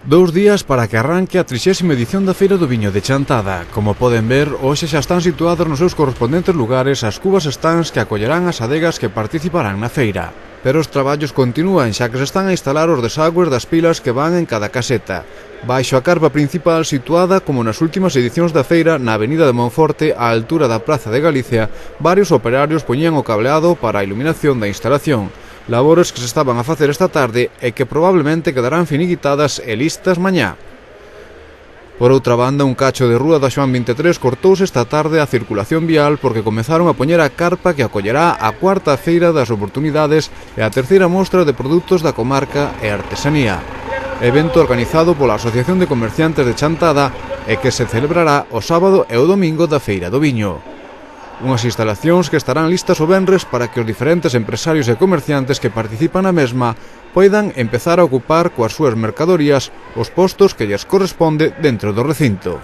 2 días para que arranque a 30ª edición da Feira do Viño de Chantada. Como poden ver, hoxe xa están situados nos seus correspondentes lugares as cubas stands que acollerán as adegas que participarán na feira. Pero os traballos continúan, xa que se están a instalar os desagües das pilas que van en cada caseta. Baixo a carpa principal situada, como nas últimas edicións da feira, na avenida de Monforte, á altura da Praza de Galicia, varios operarios poñían o cableado para a iluminación da instalación. Labores que se estaban a facer esta tarde e que probablemente quedarán finiquitadas e listas mañá. Por outra banda, un cacho de rúa da Xoán 23 cortouse esta tarde a circulación vial porque comezaron a poñer a carpa que acollerá a cuarta feira das oportunidades e a terceira mostra de produtos da comarca e artesanía. Evento organizado pola Asociación de Comerciantes de Chantada e que se celebrará o sábado e o domingo da Feira do Viño. Unhas instalacións que estarán listas o venres para que os diferentes empresarios e comerciantes que participan na mesma poidan empezar a ocupar coas súas mercadorías os postos que lles corresponde dentro do recinto.